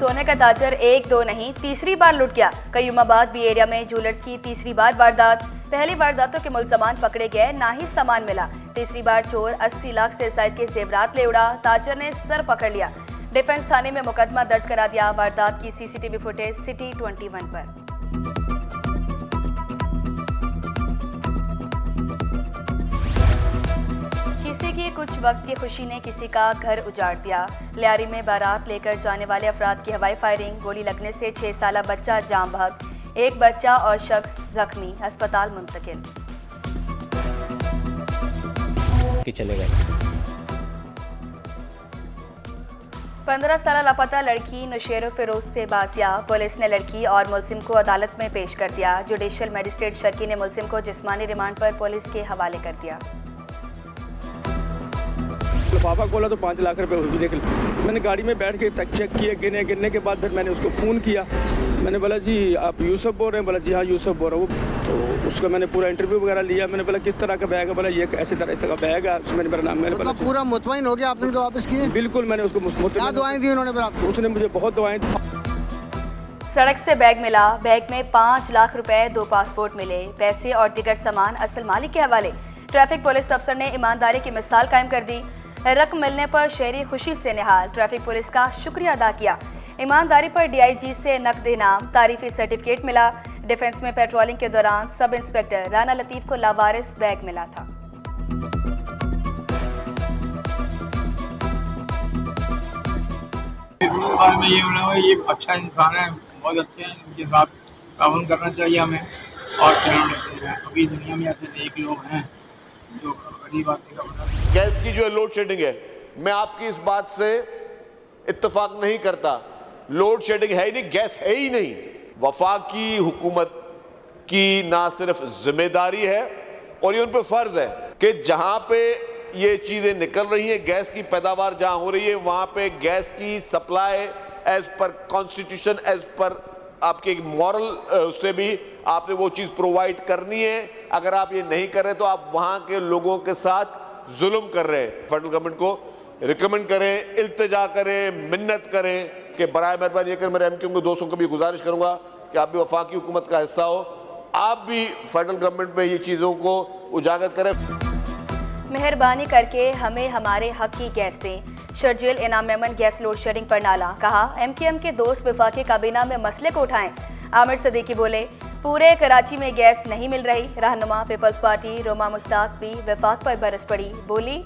सोने का ताजर एक दो नहीं तीसरी बार लुट गया। कयूमाबाद बी एरिया में ज्वेलर्स की तीसरी बार वारदात। पहली वारदातों के मुलजमान पकड़े गए, ना ही सामान मिला। तीसरी बार चोर 80 लाख से जायद के जेवरात ले उड़ा। ताजर ने सर पकड़ लिया। डिफेंस थाने में मुकदमा दर्ज करा दिया। वारदात की सीसीटीवी फुटेज सिटी 21 पर। किसी की कुछ वक्त की खुशी ने किसी का घर उजाड़ दिया। लियारी में बारात लेकर जाने वाले अफराद की हवाई फायरिंग, गोली लगने से 6 साला बच्चा जाम बहक, एक बच्चा और शख्स जख्मी, अस्पताल मुंतकिल। चले गए। 15 साल लापता लड़की नुशेरो फिरोज से बाजियाब। पुलिस ने लड़की और मुलजिम को अदालत में पेश कर दिया। जुडिशल मजिस्ट्रेट शर्की ने मुलजिम को जिस्मानी रिमांड पर पुलिस के हवाले कर दिया। लिफाफा खोला तो 5 लाख रुपए भी निकले। मैंने गाड़ी में बैठ के चेक किए, गिनने के बाद फिर मैंने उसको फ़ोन किया। मैंने बोला जी आप यूसुफ बोल रहे हैं? बोला जी हाँ यूसुफ बोल रहा हूँ। तो उसका मैंने पूरा इंटरव्यू वगैरह लिया। मैंने बोला किस तरह का बैग है? बोला ये ऐसे तरह का बैग है। उसमें मेरा नाम, मैंने बोला पूरा मुतमईन हो गया आपने तो वापस किए? बिल्कुल, मैंने उसको क्या दुआएं दी उन्होंने फिर आपको? उसने मुझे बहुत दुआएं दी। सड़क से बैग मिला। बैग में 5 लाख रुपए, 2 पासपोर्ट मिले। पैसे और दिगर सामान असल मालिक के हवाले। ट्रैफिक पुलिस अफसर ने ईमानदारी की मिसाल कायम कर दी। रकम मिलने पर शहरी खुशी से निहाल। ट्रैफिक पुलिस का शुक्रिया अदा किया। ईमानदारी पर डीआईजी से नकद इनाम, तारीफी सर्टिफिकेट मिला। डिफेंस में पेट्रोलिंग के दौरान सब इंस्पेक्टर राना लतीफ को लावारिस बैग मिला था। में ये अच्छा इंसान है, बहुत अच्छे हैं, इनके साथ ताउन करना चाहिए हमें। और अभी दुनिया में ऐसे नेक लोग हैं जो गरीब आदमी का बना। गैस की जो लोड शेडिंग है, मैं आपकी इस बात से इत्तेफाक नहीं करता। लोड शेडिंग है ही नहीं, गैस है ही नहीं। वफाकी हुकूमत की ना सिर्फ जिम्मेदारी है और ये उन पे फर्ज है कि जहां पे ये चीजें निकल रही हैं, गैस की पैदावार जहां हो रही है, वहां पे गैस की supply as per constitution, as per आपके मॉरल उससे भी आपने वो चीज प्रोवाइड करनी है। अगर आप ये नहीं कर रहे तो आप वहां के लोगों के साथ जुल्म कर रहे हैं। फेडरल गवर्नमेंट को रिकमेंड करें, इल्तिजा करें, मिन्नत करें कि बराए मेहरबानी ये कर। मेरे एमक्यू के दोस्तों को भी गुजारिश करूंगा कि आप भी वफाकी हुकूमत का हिस्सा हो, आप भी फेडरल गवर्नमेंट में ये चीजों को उजागर करें। मेहरबानी करके हमें हमारे हक की गैस दें। शर्जील इनाम मेमन गैस लोड शेडिंग पर नाला। कहा एमक्यूएम के दोस्त वफाकी काबीना में मसले को उठाएं। आमिर सदीकी बोले पूरे कराची में गैस नहीं मिल रही। रहनुमा पीपल्स पार्टी रोमा मुश्ताक भी वफाक पर बरस पड़ी। बोली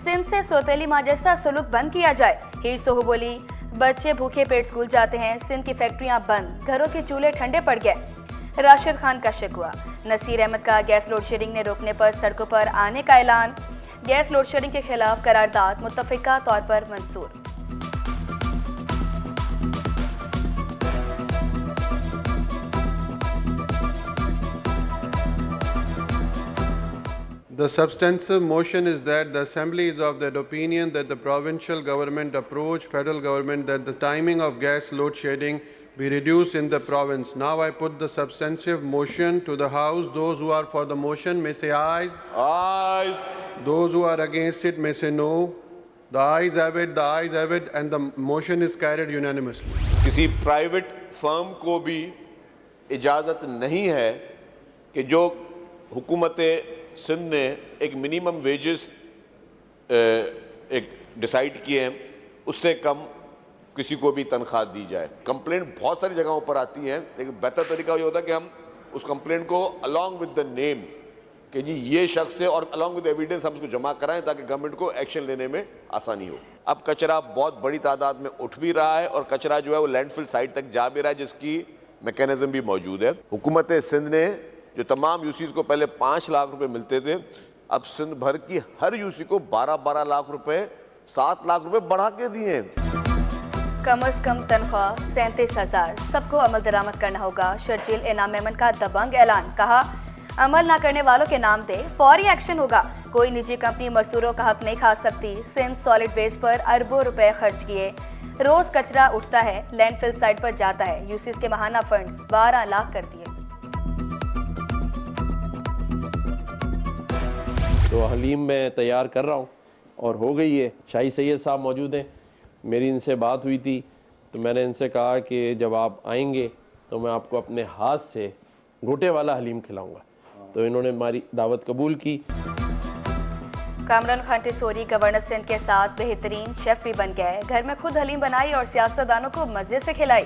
सिंध से सौतेली माँ जैसा सलूक बंद किया जाए। हीर सोहू बोली बच्चे भूखे पेट स्कूल जाते हैं, सिंध की फैक्ट्रियां बंद, घरों के चूल्हे ठंडे पड़ गए। राशिद खान का शिकवा। नसीर अहमद का गैस लोड शेडिंग ने रोकने पर सड़कों पर आने का ऐलान। गैस लोड शेडिंग के खिलाफ करारदाद मुत्तफिका तौर पर मंजूर। The substantive motion is that the Assembly is of that opinion that the provincial government approach federal government that the timing of gas load shedding be reduced in the province. Now I put the substantive motion to the House. Those who are for the motion may say ayes. Ayes. Those who are against it may say no. The ayes have it, the ayes have it, and the motion is carried unanimously. किसी private firm को भी इजाज़त नहीं है कि जो हुकूमत सिंध ने एक मिनिमम वेजेस एक डिसाइड किए हैं उससे कम किसी को भी तनख्वाह दी जाए। कंप्लेंट बहुत सारी जगहों पर आती हैं, लेकिन बेहतर तरीका ये होता है कि हम उस कंप्लेंट को अलॉन्ग विद द नेम कि जी ये शख्स है और अलॉन्ग विद एविडेंस हम उसको जमा कराएं ताकि गवर्नमेंट को एक्शन लेने में आसानी हो। अब कचरा बहुत बड़ी तादाद में उठ भी रहा है और कचरा जो है वो लैंडफिल साइट तक जा भी रहा है, जिसकी मैकेनिज्म भी मौजूद है। हुकूमत सिंध ने जो तमाम यूसीज को पहले 5 लाख रुपए मिलते थे, अब सिंध भर की हर यूसी को 12-12 लाख रुपए, 7 लाख रुपए बढ़ा के दिए हैं। कम अज कम तनख्वाह 37,000, सबको अमल दरामद करना होगा। शर्जील इनाम मेमन का दबंग ऐलान। कहा अमल ना करने वालों के नाम दे फौरी एक्शन होगा। कोई निजी कंपनी मजदूरों का हक नहीं खा सकती। सिंध सॉलिड वेस्ट पर अरबों रुपए खर्च किए। रोज कचरा उठता है, लैंडफिल साइट पर जाता है। यूसीज के माहाना फंड्स 12 लाख कर दिए। तो हलीम मैं तैयार कर रहा हूँ और हो गई है। शाही सैयद साहब मौजूद हैं, मेरी इनसे बात हुई थी तो मैंने इनसे कहा कि जब आप आएंगे तो मैं आपको अपने हाथ से घोटे वाला हलीम खिलाऊंगा। तो इन्होंने हमारी दावत कबूल की। कामरान खान टिसोरी गवर्नर सिंध के साथ बेहतरीन शेफ भी बन गए। घर में खुद हलीम बनाई और सियासतदानों को मजे से खिलाई।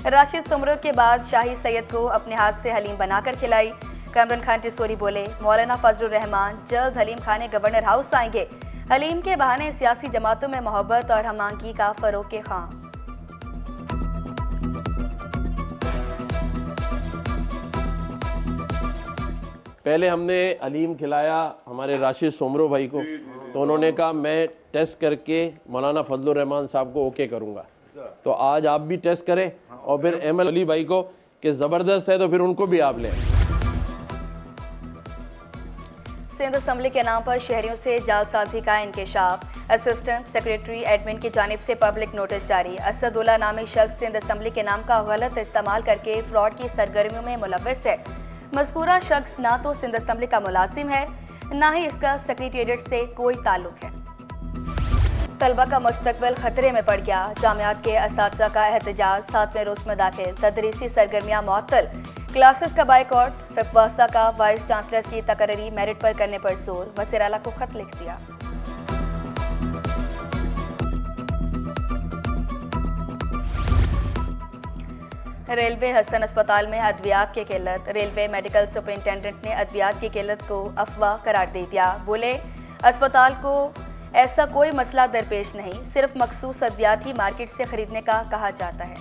राशिद सुमरो के बाद शाही सैयद को अपने हाथ से हलीम बनाकर खिलाई। कामरान खान टिसोरी बोले, मौलाना फजलुर रहमान जल्द हलीम खाने गवर्नर हाउस आएंगे। हलीम के बहाने सियासी जमातों में मोहब्बत और हमआहंगी का फरोग के ख्वाह। पहले हमने हलीम खिलाया हमारे राशिद सुमरो भाई को, तो उन्होंने कहा मैं टेस्ट करके मौलाना फजलुर रहमान साहब को ओके करूंगा। तो आज आप भी टेस्ट करें और फिर एमएल अली भाई को कि ज़बरदस्त है तो फिर उनको भी आप लें। सिंध असम्बली के नाम पर शहरियों से जालसाजी का इंकशाफ। असिस्टेंट सेक्रेटरी एडमिन की जानिब से पब्लिक नोटिस जारी। असदुल्ला नामी शख्स सिंध असम्बली के नाम का गलत इस्तेमाल करके फ्रॉड की सरगर्मियों में मुलव्वस है। मज़कूरा शख्स ना तो सिंध असम्बली का मुलाजिम है, ना ही इसका सेक्रेटेरिएट से कोई ताल्लुक है। तलबा का मुस्तकबिल खतरे में पड़ गया। जामियात के असातिज़ा का एहतजाज, 7वें रोज़ में दाखिल। तदरीसी सरगर्मियाँ मुअत्तल, क्लासेस का बाइकआउट। फिपवासा का वाइस चांसलर की तकर्री मेरिट पर करने पर जोर। वज़ीर आला को खत लिख दिया। रेलवे हसन अस्पताल में अद्वियात की किल्लत। रेलवे मेडिकल सुपरिंटेंडेंट ने अद्वियात की किल्लत को अफवाह करार दे दिया। बोले, अस्पताल को ऐसा कोई मसला दरपेश नहीं, सिर्फ मखसूस अद्वियात ही मार्केट से खरीदने का कहा जाता है।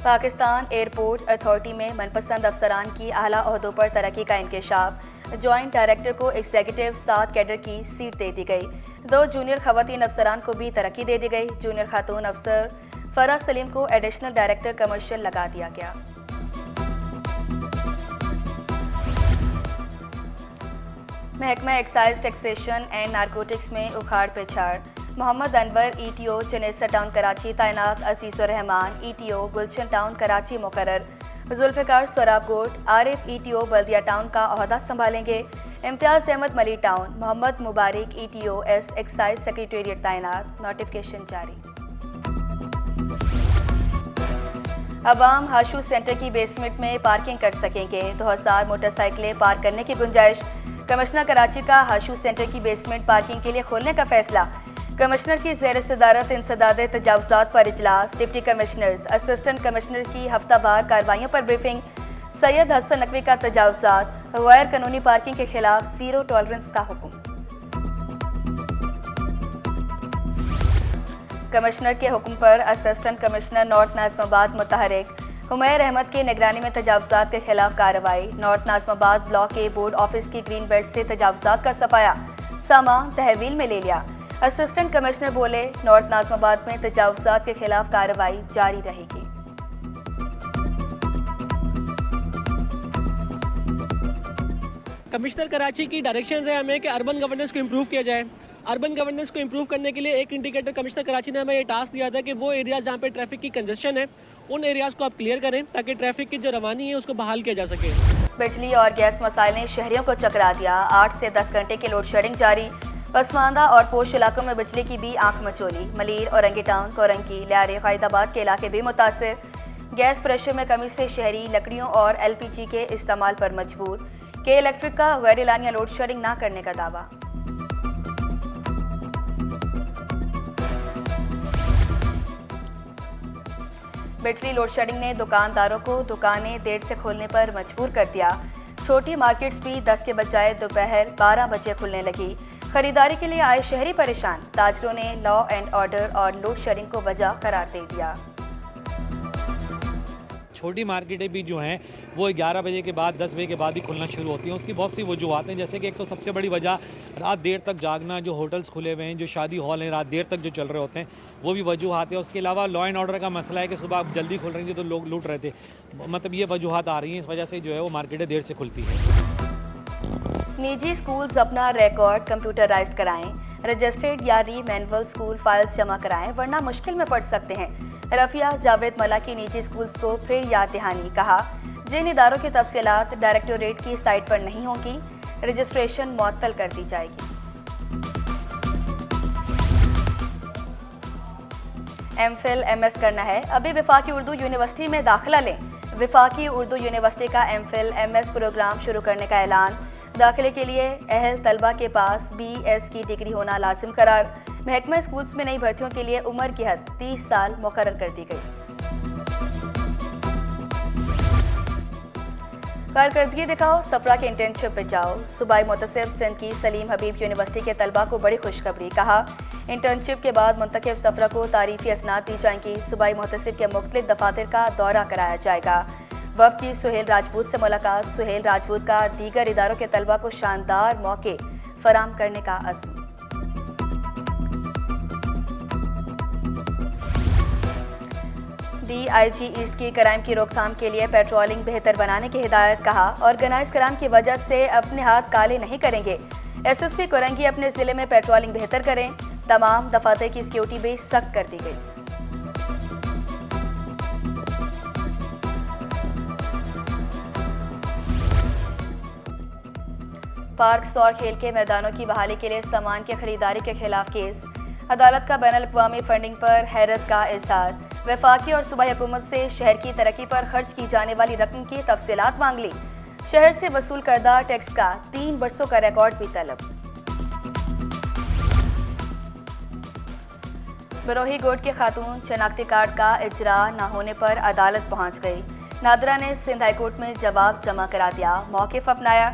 पाकिस्तान एयरपोर्ट अथॉरिटी में मनपसंद अफसरान की आला ओहदों पर तरक्की का इंकशाफ। जॉइंट डायरेक्टर को एग्जीक्यूटिव 7 कैडर की सीट दे दी गई। 2 जूनियर खवातीन अफसरान को भी तरक्की दे दी गई। जूनियर खातून अफसर फराज सलीम को एडिशनल डायरेक्टर कमर्शियल लगा दिया गया। महकमा एक्साइज टैक्सेशन एंड नारकोटिक्स में उखाड़ पिछाड़। मोहम्मद अनवर ETO चनेसर टाउन कराची तैनात। अजीज़ुर रहमान ETO गुलशन टाउन कराची मुकर्रर। जुल्फ़िकार सोराब गोट आरिफ ETO बल्दिया टाउन का ओहदा संभालेंगे। Imtiaz Ahmed Malir town. Mohammad Mubarak ETO S excise secretariat तैनात। नोटिफिकेशन जारी। अवाम हाशू सेंटर की बेसमेंट में पार्किंग कर सकेंगे। 2000 मोटरसाइकिलें पार्क करने की गुंजाइश। कमिश्नर कराची का हाशू सेंटर की बेसमेंट पार्किंग के लिए खोलने का फैसला। कमिश्नर की ज़ेर सदारत इंसदाद तजावुज़ात पर इजलास। डिप्टी कमिश्नर्स असिस्टेंट कमिश्नर की हफ्तावार कार्रवाइयों पर ब्रीफिंग। सैयद हसन नकवी का तजावुज़ात गैर कानूनी पार्किंग के खिलाफ 0 टॉलरेंस का हुक्म। कमिश्नर के हुक्म पर असिस्टेंट कमिश्नर नॉर्थ नाज़िमाबाद मुतहरिक। हुमैर अहमद की निगरानी में तजावुज़ात के खिलाफ कार्रवाई। नॉर्थ नाज़िमाबाद ब्लॉक के बोर्ड ऑफिस की ग्रीन बेल्ट से तजावुज़ात का सफाया। सामान तहवील में ले लिया। असिस्टेंट कमिश्नर बोले, नॉर्थ नाज़िमाबाद में तजावुज़ात के खिलाफ कार्रवाई जारी रहेगी। कमिश्नर कराची की डायरेक्शंस है हमें कि अर्बन गवर्नेंस को इम्प्रूव किया जाए। अर्बन गवर्नेंस को इम्प्रूव करने के लिए एक इंडिकेटर कमिश्नर कराची ने हमें ये टास्क दिया था कि वो एरियाज़ जहाँ पे ट्रैफिक की कंजेशन है उन एरियाज़ को आप क्लियर करें ताकि ट्रैफिक की जो रवानी है उसको बहाल किया जा सके। बिजली और गैस मसाइल ने शहरियों को चकरा दिया। 8 से 10 घंटे की लोड शेडिंग जारी। पसमानदा और पोश इलाकों में बिजली की भी आंख मचोली। मलीर, औरंगी टाउन, कोरंकी, लियारे, क़ायदाबाद के इलाके भी मुतासिर। गैस प्रेशर में कमी से शहरी लकड़ियों और LPG के इस्तेमाल पर मजबूर। के इलेक्ट्रिक का गैर एलानिया लोड शेडिंग ना करने का दावा। बिजली लोड शेडिंग ने दुकानदारों को दुकानें देर से खोलने पर मजबूर कर दिया। छोटी मार्केट्स भी 10 के बजाय दोपहर 12 बजे खुलने लगी। खरीदारी के लिए आए शहरी परेशान। ताजरों ने लॉ एंड ऑर्डर और लोड शेडिंग को वजह करार दे दिया। छोटी मार्केटें भी जो हैं वो 11 बजे के बाद 10 बजे के बाद ही खुलना शुरू होती हैं। उसकी बहुत सी वजूहत हैं, जैसे कि एक तो सबसे बड़ी वजह रात देर तक जागना, जो होटल्स खुले हुए हैं, जो शादी हॉल हैं रात देर तक जो चल रहे होते हैं वो भी वजूहत है। उसके अलावा लॉ एंड ऑर्डर का मसला है कि सुबह आप जल्दी खुल रही थी तो लोग लूट रहे थे। मतलब ये वजूहत आ रही हैं, इस वजह से जो है वो मार्केटें देर से खुलती हैं। निजी स्कूल्स अपना रिकॉर्ड कंप्यूटराइज्ड कराएं। रजिस्टर्ड या री-मैनुअल स्कूल फाइल्स जमा कराएं वरना मुश्किल में पड़ सकते हैं। रफिया जावेद मला की निजी स्कूल्स को फिर याद दहानी। कहा, जिन इदारों की तफसीलात डायरेक्टोरेट की साइट पर नहीं होंगी रजिस्ट्रेशन मुअत्तल कर दी जाएगी। एमफिल एमएस करना है, अभी वफाकी उर्दू यूनिवर्सिटी में दाखिला लें। वफाकी उर्दू यूनिवर्सिटी का एमफिल एमएस प्रोग्राम शुरू करने का ऐलान। दाखिले के लिए अहल तलबा के पास BS की डिग्री होना लाजिम करार। महकमा स्कूल्स में नई भर्तियों के लिए उम्र की हद 30 साल मुकर्रर कर दी गई। कारकर्दगी दिखाओ, सफरा के इंटर्नशिप पे जाओ। सूबाई मुतसिब सिंध की सलीम हबीब यूनिवर्सिटी के तलबा को बड़ी खुशखबरी। कहा, इंटर्नशिप के बाद मुंतखब सफरा को तारीफी असनाद दी जाएंगी। सूबाई मुतसिब के मुख्तलिफ दफातर का दौरा कराया जाएगा। वफ़द की सुहेल राजपूत से मुलाकात। सुहेल राजपूत का दीगर इदारों के तलबा को शानदार मौके फराम करने का अज़्म। DIG ईस्ट की क्राइम की रोकथाम के लिए पेट्रोलिंग बेहतर बनाने की हिदायत। कहा, ऑर्गेनाइज क्राइम की वजह से अपने हाथ काले नहीं करेंगे। SSP कोरंगी अपने जिले में पेट्रोलिंग बेहतर करें। तमाम दफातर की सिक्योरिटी भी सख्त कर दी गई। पार्क्स और खेल के मैदानों की बहाली के लिए सामान की खरीदारी के खिलाफ केस। अदालत का बैनुल अक़वामी फंडिंग पर हैरत का इज़हार। वफाकी और सूबाई हुकूमत से शहर की तरक्की पर खर्च की जाने वाली रकम की तफसीलात मांग ली। शहर से वसूल करदा टैक्स का 3 बरसों का रिकॉर्ड भी तलब। बरोही गोट के खातून शनाख्ती कार्ड का इजरा न होने पर अदालत पहुंच गई। नादरा ने सिंध हाई कोर्ट में जवाब जमा करा दिया, मौक़िफ़ अपनाया।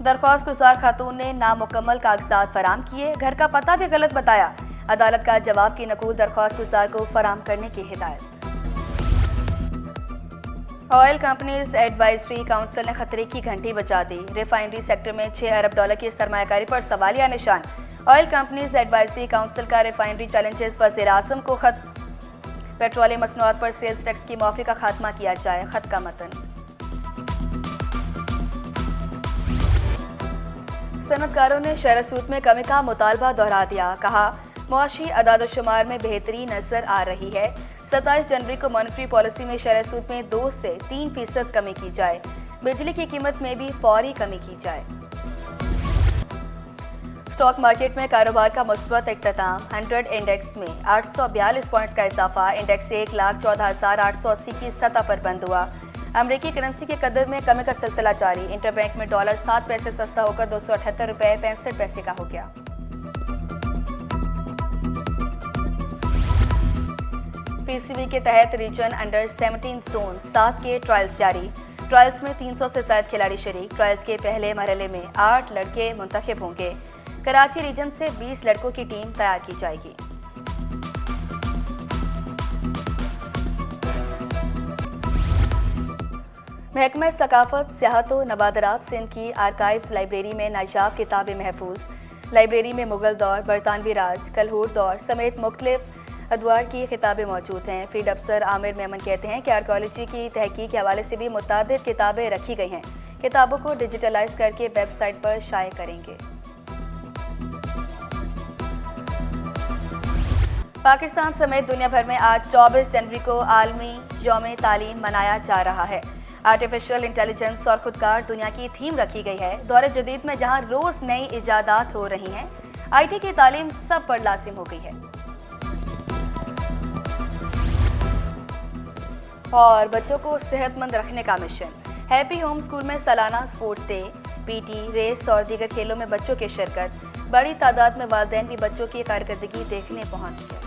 दरख्वास्त गुजार खातून ने नामुकम्मल कागजात फराम किए, घर का पता भी गलत बताया। अदालत का जवाब की नकूल दरख्वास्त गुजार को फराम करने की हिदायत। ऑयल कंपनीज एडवाइजरी काउंसिल ने खतरे की घंटी बजा दी। रिफाइनरी सेक्टर में $6 अरब की सरमायाकारी पर सवालिया निशान। ऑयल कंपनीज एडवाइजरी काउंसिल का रिफाइनरी चैलेंजेस वज़ीर-ए-आज़म को खत। पेट्रोलियम मसनूआत पर सेल्स टैक्स की माफी का खात्मा किया जाए। खत का मतन। सनतकारों ने शहर सूद में कमी का मुतालबा दोहरा दिया। कहा, मुआशी अदाद-ओ-शुमार में बेहतरी नजर आ रही है। 27 जनवरी को मॉनेटरी पॉलिसी में शरह सूद में 2 से 3% कमी की जाए। बिजली की कीमत में भी फौरी कमी की जाए। स्टॉक मार्केट में कारोबार का मुस्बत इख्तिताम। 100 इंडेक्स में 842 पॉइंट्स का इजाफा। इंडेक्स 1,14,880 की सतह पर बंद हुआ। अमरीकी करेंसी के कदर में कमी का सिलसिला जारी। इंटरबैंक में डॉलर 7 पैसे सस्ता होकर 278 रुपये 65 पैसे का हो गया। PCB के तहत रीजन अंडर 17 जोन 7 के ट्रायल्स जारी। ट्रायल्स में 300 से ज्यादा खिलाड़ी शरीक। ट्रायल्स के पहले मरहले में 8 लड़के मुंतखब होंगे। कराची रीजन से 20 लड़कों की टीम तैयार की जाएगी। महकमा सकाफत, सियाहत व नबादरात सिंध की आर्काइव्स लाइब्रेरी में नायाब किताबें महफूज। लाइब्रेरी में मुगल दौर, बरतानवी राज, कलहूर दौर समेत मुख्तलिफ अदवार की किताबें मौजूद हैं। फील्ड अफसर आमिर मेमन कहते हैं कि आर्कोलॉजी की तहकीक के हवाले से भी मुतादिद किताबें रखी गई हैं। किताबों को डिजिटलाइज करके वेबसाइट पर शाये करेंगे। पाकिस्तान समेत दुनिया भर में आज 24 जनवरी को आलमी यौम तालीम मनाया जा रहा है। आर्टिफिशियल इंटेलिजेंस और खुदकार दुनिया की थीम रखी गई है। दौर जदीद में जहां रोज नई इजादात हो रही हैं, IT की तालीम सब पर लाजिम हो गई है। और बच्चों को सेहतमंद रखने का मिशन। हैप्पी होम स्कूल में सालाना स्पोर्ट्स डे, PT, रेस और दीगर खेलों में बच्चों की शिरकत। बड़ी तादाद में वालिदैन भी बच्चों की कारकर्दगी देखने पहुंच गए।